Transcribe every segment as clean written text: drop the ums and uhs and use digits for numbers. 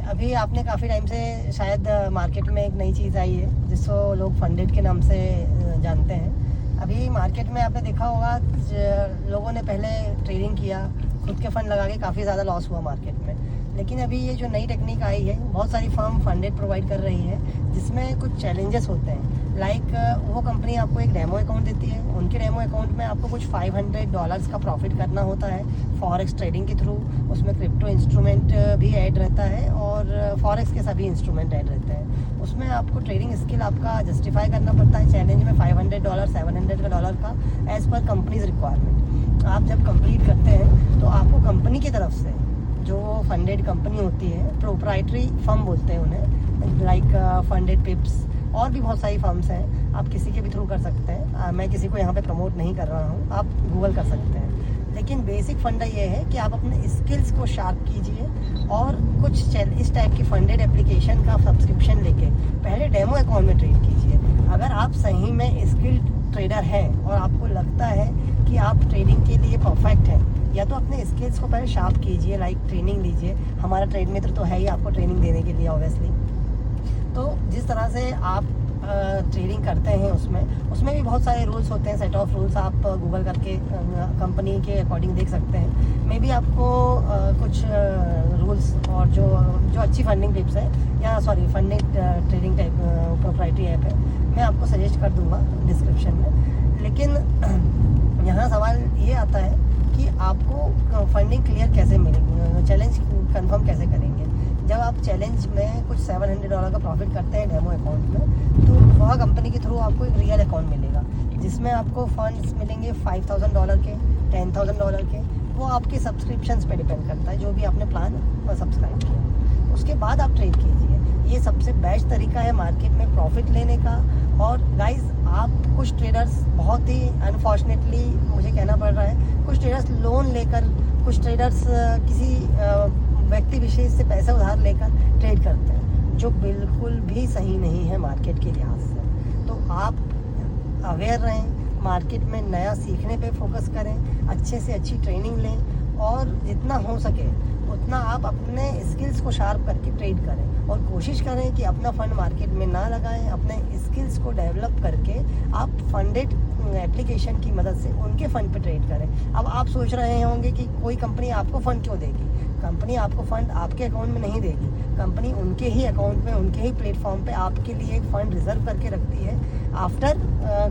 अभी आपने काफ़ी टाइम से शायद मार्केट में एक नई चीज़ आई है जिसको लोग फंडेड के नाम से जानते हैं। अभी मार्केट में आपने देखा होगा लोगों ने पहले ट्रेडिंग किया, खुद के फंड लगा के काफ़ी ज़्यादा लॉस हुआ मार्केट में। लेकिन अभी ये जो नई टेक्निक आई है, बहुत सारी फर्म फंडेड प्रोवाइड कर रही है जिसमें कुछ चैलेंजेस होते हैं। लाइक वो कंपनी आपको एक डेमो अकाउंट देती है, उनके डेमो अकाउंट में आपको कुछ $500 का प्रॉफिट करना होता है फॉरेक्स ट्रेडिंग के थ्रू। उसमें क्रिप्टो इंस्ट्रूमेंट भी ऐड रहता है और फॉरेक्स के सभी इंस्ट्रूमेंट ऐड रहते हैं। उसमें आपको ट्रेडिंग स्किल आपका जस्टिफाई करना पड़ता है चैलेंज में $500 $700 का एज़ पर कंपनीज रिक्वायरमेंट। आप जब कंप्लीट करते हैं तो आपको कंपनी की तरफ से जो फंडेड कंपनी होती है, प्रोप्राइटरी फर्म बोलते हैं उन्हें, लाइक फंडेड पिप्स और भी बहुत सारी फर्म्स हैं, आप किसी के भी थ्रू कर सकते हैं। मैं किसी को यहाँ पे प्रमोट नहीं कर रहा हूँ, आप गूगल कर सकते हैं। लेकिन बेसिक फंडा ये है कि आप अपने स्किल्स को शार्प कीजिए और कुछ इस टाइप की फंडेड एप्लीकेशन का सब्सक्रिप्शन लेके पहले डेमो अकाउंट में ट्रेड कीजिए। अगर आप सही में स्किल्ड ट्रेडर हैं और आपको लगता है कि आप ट्रेडिंग के लिए परफेक्ट हैं, या तो अपने स्किल्स को पहले शार्प कीजिए, लाइक ट्रेनिंग लीजिए। हमारा ट्रेड मित्र तो है ही आपको ट्रेनिंग देने के लिए ऑब्वियसली। तो जिस तरह से आप ट्रेडिंग करते हैं उसमें भी बहुत सारे रूल्स होते हैं, सेट ऑफ रूल्स। आप गूगल करके कंपनी के अकॉर्डिंग देख सकते हैं। मे बी आपको कुछ रूल्स और जो अच्छी फंडिंग टिप्स है, या sorry funding trading type proprietary app है, मैं आपको सजेस्ट कर दूंगा डिस्क्रिप्शन में। लेकिन यहाँ सवाल ये आता है कि आपको फंडिंग क्लियर कैसे मिलेगी, चैलेंज कंफर्म कैसे करेंगे। जब आप चैलेंज में कुछ $700 का प्रॉफिट करते हैं डेमो अकाउंट में, तो वह कंपनी के थ्रू आपको एक रियल अकाउंट मिलेगा जिसमें आपको फंड्स मिलेंगे $5,000 के, $10,000 के। वो आपके सब्सक्रिप्शंस पे डिपेंड करता है, जो भी आपने प्लान सब्सक्राइब किया। उसके बाद आप ट्रेड कीजिए। ये सबसे बेस्ट तरीका है मार्केट में प्रॉफिट लेने का। और गाइज, आप कुछ ट्रेडर्स बहुत ही अनफॉर्चुनेटली मुझे कहना पड़ रहा है, कुछ ट्रेडर्स लोन लेकर, कुछ ट्रेडर्स किसी व्यक्ति विशेष से पैसे उधार लेकर ट्रेड करते हैं, जो बिल्कुल भी सही नहीं है मार्केट के लिहाज से। तो आप अवेयर रहें, मार्केट में नया सीखने पे फोकस करें, अच्छे से अच्छी ट्रेनिंग लें और जितना हो सके उतना आप अपने स्किल्स को शार्प करके ट्रेड करें। और कोशिश करें कि अपना फंड मार्केट में ना लगाएं, अपने स्किल्स को डेवलप करके आप फंडेड एप्लीकेशन की मदद से उनके फंड पे ट्रेड करें। अब आप सोच रहे होंगे कि कोई कंपनी आपको फ़ंड क्यों देगी। कंपनी आपको फ़ंड आपके अकाउंट में नहीं देगी, कंपनी उनके ही अकाउंट में, उनके ही प्लेटफॉर्म पे आपके लिए एक फ़ंड रिजर्व करके रखती है आफ्टर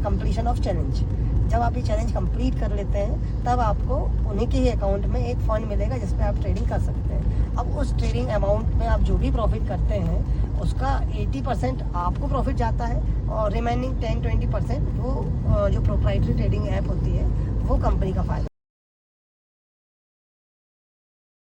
कंप्लीशन ऑफ चैलेंज। जब आप ये चैलेंज कंप्लीट कर लेते हैं तब आपको उन्हीं के ही अकाउंट में एक फ़ंड मिलेगा जिसमें आप ट्रेडिंग कर सकते हैं। अब उस ट्रेडिंग अमाउंट में आप जो भी प्रॉफिट करते हैं उसका 80% आपको प्रॉफिट जाता है और रिमेनिंग 10-20% वो जो प्रोप्राइटरी ट्रेडिंग ऐप होती है वो कंपनी का फ़ायदा।